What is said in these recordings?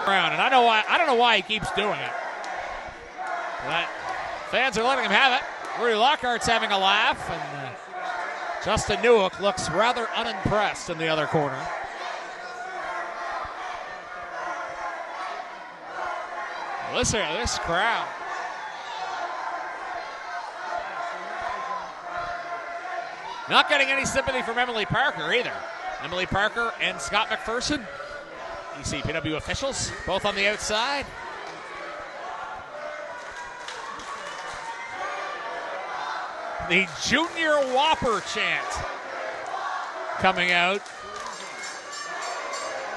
Around, and I don't know why he keeps doing it. But fans are letting him have it. Rudy Lockhart's having a laugh, and Justin Newhook looks rather unimpressed in the other corner. Listen to this crowd. Not getting any sympathy from Emily Parker either. Emily Parker and Scott McPherson, ECPW officials, both on the outside. The Junior Whopper chant coming out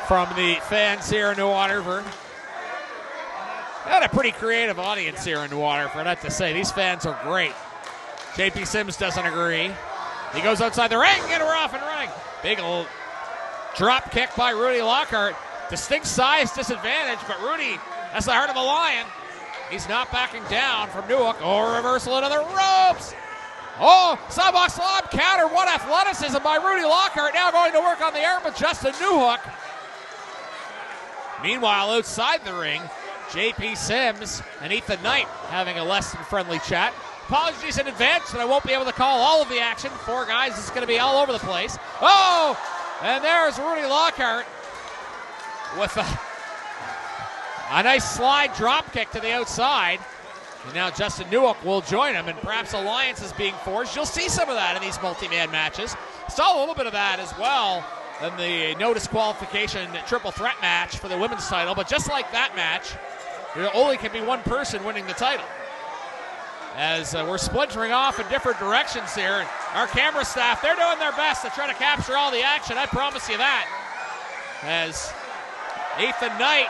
from the fans here in New Waterford. Got a pretty creative audience here in New Waterford, I have to say. These fans are great. JP Sims doesn't agree. He goes outside the ring, and we're off and running. Big old drop kick by Rudy Lockhart. Distinct size disadvantage, but Rudy, that's the heart of the lion. He's not backing down from Newhook. Oh, reversal into the ropes. Oh, sidebox lob counter. What athleticism by Rudy Lockhart. Now going to work on the arm with Justin Newhook. Meanwhile, outside the ring, JP Sims and Ethan Knight having a less than friendly chat. Apologies in advance that I won't be able to call all of the action. Four guys, it's going to be all over the place. Oh, and there's Rudy Lockhart with a nice slide drop kick to the outside. And now Justin Newhook will join him, and perhaps alliance is being forged. You'll see some of that in these multi-man matches. Saw a little bit of that as well in the no disqualification triple threat match for the women's title. But just like that match, there only can be one person winning the title. As we're splintering off in different directions here. And our camera staff, they're doing their best to try to capture all the action. I promise you that. As Ethan Knight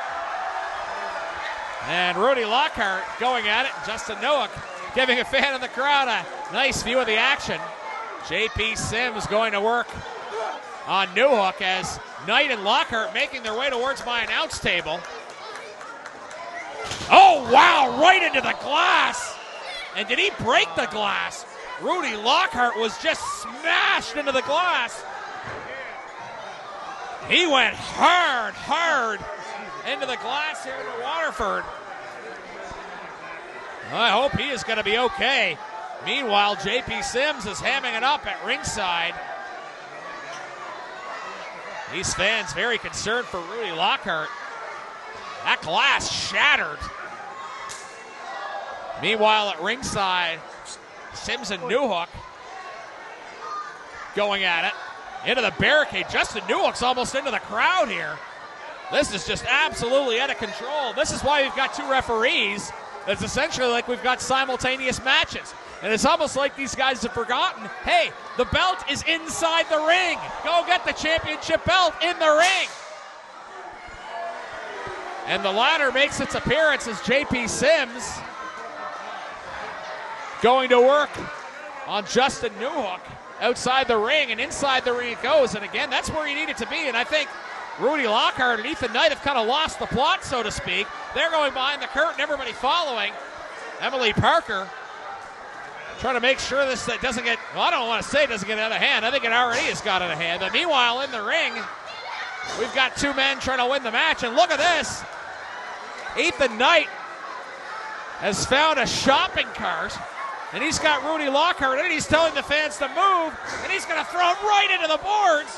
and Rudy Lockhart going at it. Justin Newhook giving a fan in the crowd a nice view of the action. JP Sims going to work on Newhook as Knight and Lockhart making their way towards my announce table. Oh, wow, right into the glass. And did he break the glass? Rudy Lockhart was just smashed into the glass. He went hard into the glass here in Waterford. I hope he is going to be okay. Meanwhile, JP Sims is hamming it up at ringside. These fans very concerned for Rudy Lockhart. That glass shattered. Meanwhile, at ringside, Sims and Newhook going at it. Into the barricade. Justin Newhook's almost into the crowd here. This is just absolutely out of control. This is why we've got two referees. It's essentially like we've got simultaneous matches. And it's almost like these guys have forgotten, hey, the belt is inside the ring. Go get the championship belt in the ring. And the ladder makes its appearance as JP Sims going to work on Justin Newhook outside the ring, and inside the ring it goes. And again, that's where you need it to be. And I think Rudy Lockhart and Ethan Knight have kind of lost the plot, so to speak. They're going behind the curtain, everybody following. Emily Parker trying to make sure this doesn't get, well, I don't want to say it doesn't get out of hand. I think it already has got out of hand. But meanwhile, in the ring, we've got two men trying to win the match. And look at this. Ethan Knight has found a shopping cart, and he's got Rudy Lockhart in it. He's telling the fans to move, and he's going to throw him right into the boards.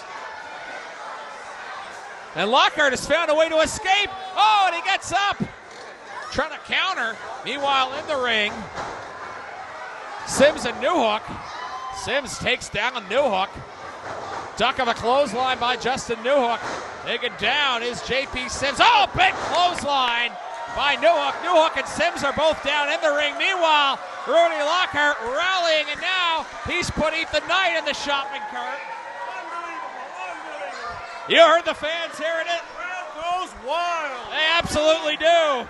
And Lockhart has found a way to escape. Oh, and he gets up, trying to counter. Meanwhile, in the ring, Sims and Newhook. Sims takes down Newhook. Duck of a clothesline by Justin Newhook. Taken down is JP Sims. Oh, big clothesline by Newhook. Newhook and Sims are both down in the ring. Meanwhile, Rudy Lockhart rallying, and now he's put Ethan Knight in the shopping cart. You heard the fans hearing it? Crowd goes wild. They absolutely do.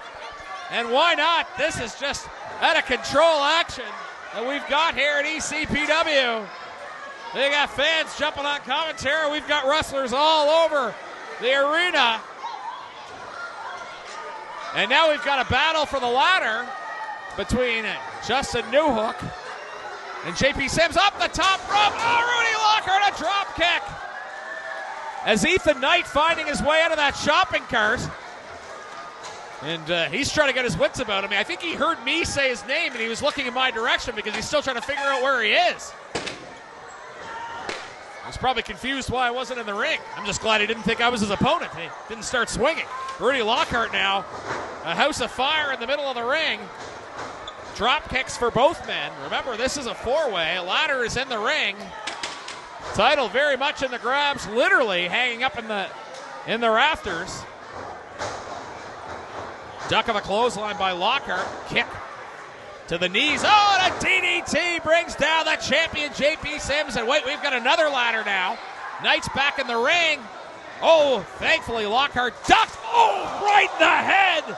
And why not? This is just out of control action that we've got here at ECPW. They got fans jumping on commentary. We've got wrestlers all over the arena. And now we've got a battle for the ladder between Justin Newhook and JP Sims up the top rope. Oh, Rudy Lockhart, a drop kick. As Ethan Knight finding his way out of that shopping cart. And he's trying to get his wits about him. I think he heard me say his name, and he was looking in my direction because he's still trying to figure out where he is. I was probably confused why I wasn't in the ring. I'm just glad he didn't think I was his opponent. He didn't start swinging. Rudy Lockhart now, a house of fire in the middle of the ring. Drop kicks for both men. Remember, this is a four-way. A ladder is in the ring. Title very much in the grabs, literally hanging up in the rafters. Duck of a clothesline by Lockhart. Kick to the knees. Oh, and a DDT brings down the champion JP Sims. And wait, we've got another ladder now. Knight's back in the ring. Oh, thankfully Lockhart ducked. Oh, right in the head.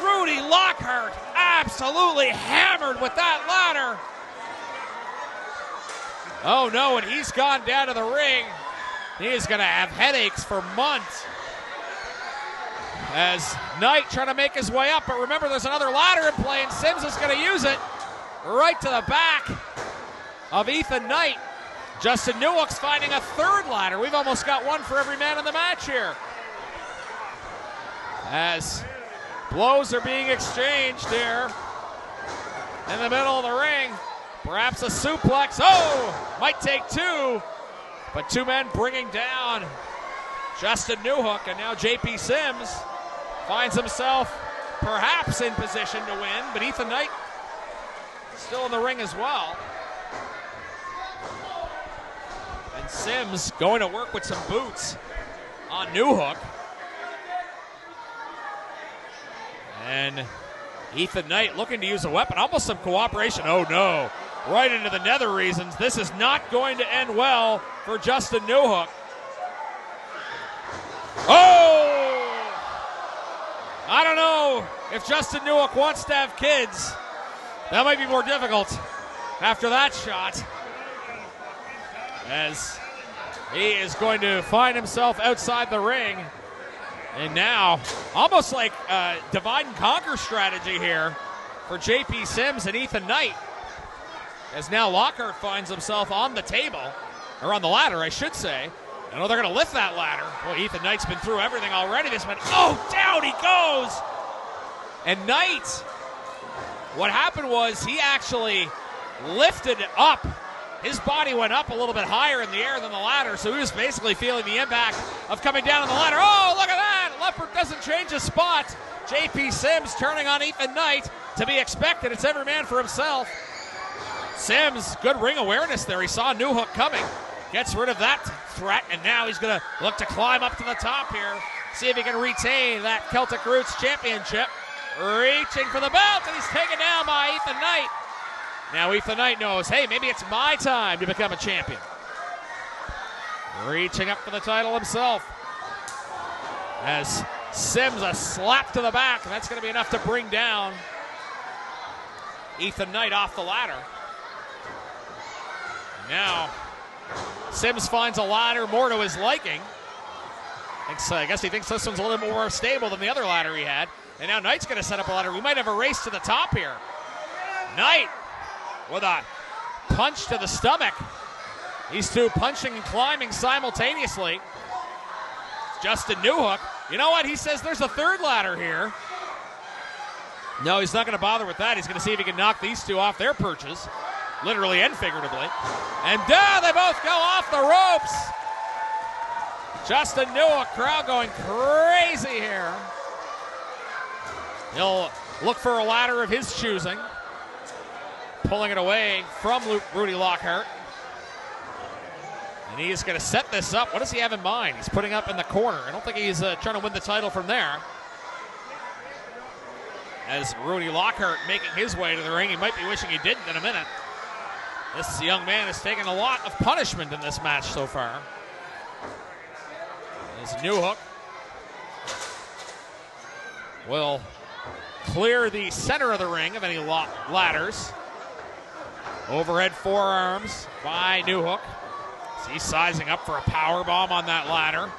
Rudy Lockhart absolutely hammered with that ladder. Oh no, and he's gone down to the ring. He is going to have headaches for months. As Knight trying to make his way up, but remember there's another ladder in play, and Sims is going to use it right to the back of Ethan Knight. Justin Newhook's finding a third ladder. We've almost got one for every man in the match here. As blows are being exchanged here in the middle of the ring. Perhaps a suplex. Oh, might take two, but two men bringing down Justin Newhook, and now JP Sims finds himself perhaps in position to win, but Ethan Knight still in the ring as well. And Sims going to work with some boots on Newhook. And Ethan Knight looking to use a weapon, almost some cooperation. Oh no, right into the nether reasons. This is not going to end well for Justin Newhook. Oh! I don't know if Justin Newhook wants to have kids. That might be more difficult after that shot. As he is going to find himself outside the ring. And now, almost like a divide and conquer strategy here for JP Sims and Ethan Knight. As now Lockhart finds himself on the table, or on the ladder, I should say. I know they're going to lift that ladder. Boy, Ethan Knight's been through everything already. This man, oh, down he goes! And Knight, what happened was he actually lifted up. His body went up a little bit higher in the air than the ladder, so he was basically feeling the impact of coming down on the ladder. Oh, look at that! Leopard doesn't change his spot. JP Sims turning on Ethan Knight. To be expected, it's every man for himself. Sims, good ring awareness there. He saw Newhook coming. Gets rid of that threat, and now he's going to look to climb up to the top here. See if he can retain that Celtic Roots Championship. Reaching for the belt, and he's taken down by Ethan Knight. Now Ethan Knight knows, hey, maybe it's my time to become a champion. Reaching up for the title himself. As Sims, a slap to the back, and that's going to be enough to bring down Ethan Knight off the ladder. Now, Sims finds a ladder more to his liking. I guess he thinks this one's a little more stable than the other ladder he had. And now Knight's going to set up a ladder. We might have a race to the top here. Knight with a punch to the stomach. These two punching and climbing simultaneously. Justin Newhook. You know what? He says there's a third ladder here. No, he's not going to bother with that. He's going to see if he can knock these two off their perches. Literally and figuratively. And down they both go off the ropes. Justin Newhook, crowd going crazy here. He'll look for a ladder of his choosing. Pulling it away from Rudy Lockhart. And he is going to set this up. What does he have in mind? He's putting up in the corner. I don't think he's trying to win the title from there. As Rudy Lockhart making his way to the ring. He might be wishing he didn't in a minute. This young man has taken a lot of punishment in this match so far. As Newhook will clear the center of the ring of any ladders. Overhead forearms by Newhook. He's sizing up for a power bomb on that ladder.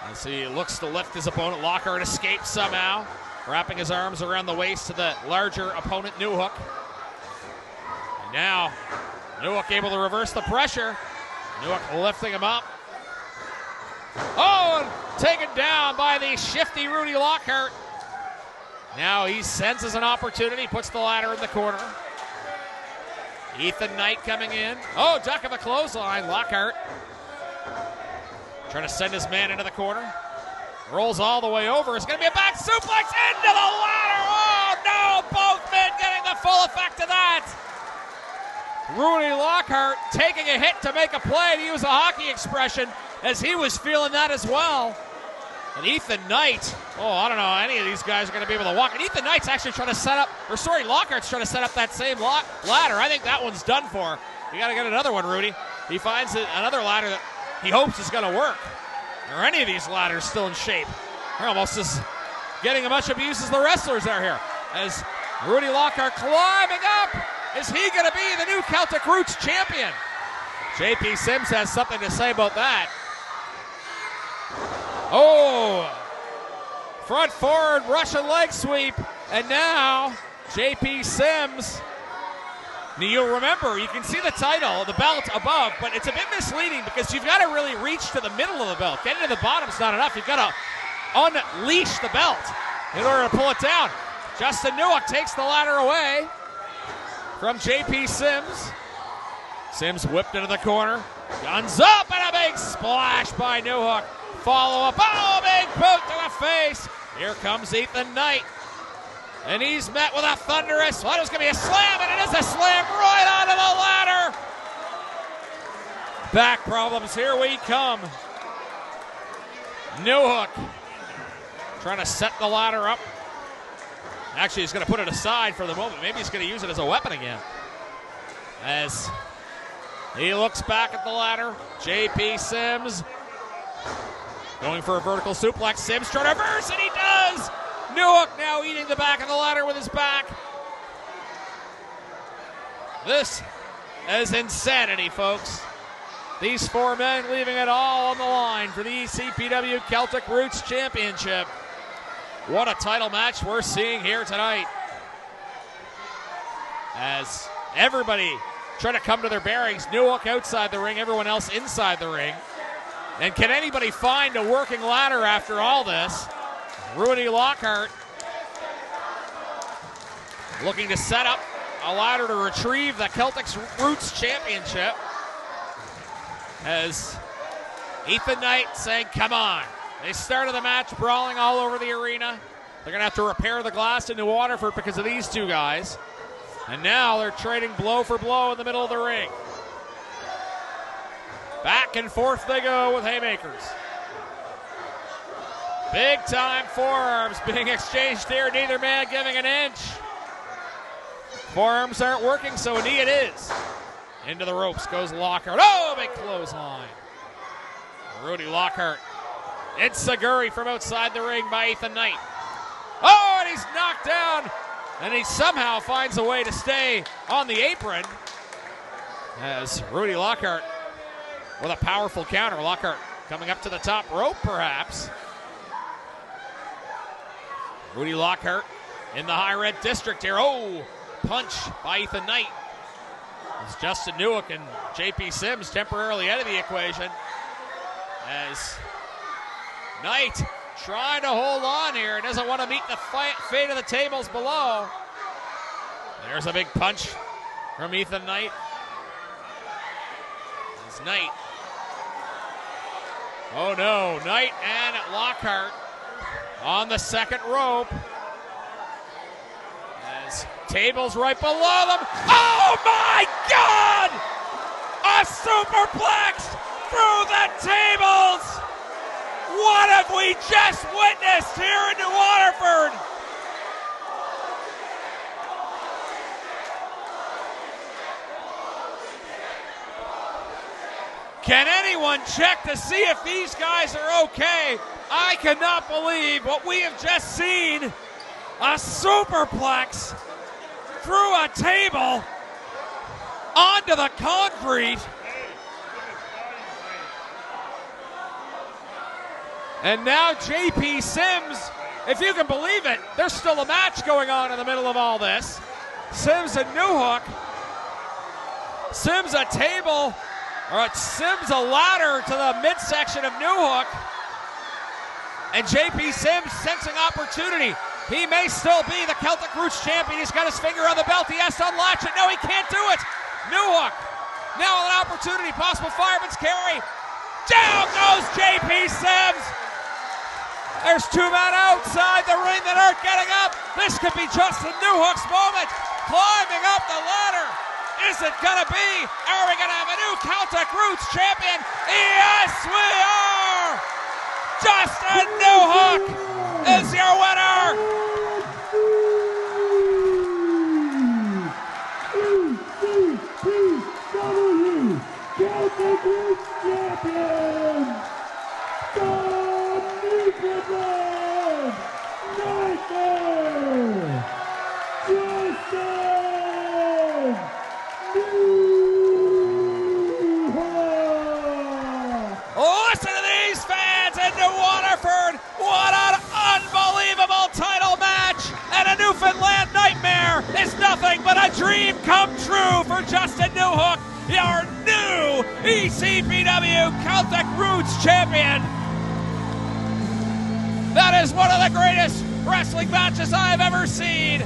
As he looks to lift his opponent, Lockhart escapes somehow, wrapping his arms around the waist to the larger opponent, Newhook. And now, Newhook able to reverse the pressure. Newhook lifting him up. Oh, taken down by the shifty Rudy Lockhart. Now he senses an opportunity, puts the ladder in the corner. Ethan Knight coming in. Oh, duck of a clothesline. Lockhart trying to send his man into the corner. Rolls all the way over. It's going to be a back suplex into the ladder. Oh, no. Both men getting the full effect of that. Rudy Lockhart taking a hit to make a play, to use a hockey expression, as he was feeling that as well. And Ethan Knight, I don't know, any of these guys are going to be able to walk. And Ethan Knight's actually trying to set up, Lockhart's trying to set up that same ladder. I think that one's done for. You got to get another one, Rudy. He finds another ladder that he hopes is going to work. Are any of these ladders still in shape? They're almost as getting as much abuse as the wrestlers are here. As Rudy Lockhart climbing up. Is he going to be the new Celtic Roots champion? JP Sims has something to say about that. Oh, front forward Russian leg sweep. And now JP Sims. Now you'll remember, you can see the title, the belt above, but it's a bit misleading because you've got to really reach to the middle of the belt. Getting to the bottom's not enough. You've got to unleash the belt in order to pull it down. Justin Newhook takes the ladder away from JP Sims. Sims whipped into the corner. Guns up and a big splash by Newhook. Follow up. Oh, big boot to the face. Here comes Ethan Knight. And he's met with a thunderous, it's going to be a slam, and it is a slam right onto the ladder. Back problems, here we come. Newhook trying to set the ladder up. Actually, he's going to put it aside for the moment. Maybe he's going to use it as a weapon again. As he looks back at the ladder, JP Sims going for a vertical suplex. Sims trying to reverse, and he does. Newhook now eating the back of the ladder with his back. This is insanity, folks. These four men leaving it all on the line for the ECPW Celtic Roots Championship. What a title match we're seeing here tonight. As everybody trying to come to their bearings. Newhook outside the ring, everyone else inside the ring. And can anybody find a working ladder after all this? Rudy Lockhart looking to set up a ladder to retrieve the Celtic Roots Championship. As Ethan Knight saying, come on. They started the match brawling all over the arena. They're going to have to repair the glass in New Waterford because of these two guys. And now they're trading blow for blow in the middle of the ring. Back and forth they go with haymakers. Big time forearms being exchanged here. Neither man giving an inch. Forearms aren't working, so a knee it is. Into the ropes goes Lockhart. Oh, big clothesline. Rudy Lockhart. Enziguri from outside the ring by Ethan Knight. Oh, and he's knocked down. And he somehow finds a way to stay on the apron. As Rudy Lockhart with a powerful counter. Lockhart coming up to the top rope, perhaps. Rudy Lockhart in the high red district here. Oh, punch by Ethan Knight. It's Justin Newhook and JP Sims temporarily out of the equation. As Knight trying to hold on here. Doesn't want to meet the fate of the tables below. There's a big punch from Ethan Knight. It's Knight. Oh no, Knight and Lockhart on the second rope. As tables right below them. Oh my God! A superplex through the tables! What have we just witnessed here in New Waterford? Can anyone check to see if these guys are okay? I cannot believe what we have just seen. A superplex through a table onto the concrete. And now JP Sims, if you can believe it, there's still a match going on in the middle of all this. Sims and Newhook. Sims a table, or Sims a ladder to the midsection of Newhook. And JP Sims sensing opportunity. He may still be the Celtic Roots champion. He's got his finger on the belt. He has to unlatch it. No, he can't do it. Newhook. Now an opportunity. Possible fireman's carry. Down goes JP Sims. There's two men outside the ring that aren't getting up. This could be Justin Newhook's moment. Climbing up the ladder. Is it gonna be? Are we gonna have a new Celtic Roots champion? Yes, we are! Justin Newhook is your winner! ECPW Celtic Roots champion! From Newfoundland, Michael Justin Newhook! Listen to these fans in New Waterford. What an unbelievable title match. And a Newfoundland nightmare is nothing but a dream come true for Justin Newhook, your new ECPW Celtic Roots champion. That is one of the greatest wrestling matches I've ever seen.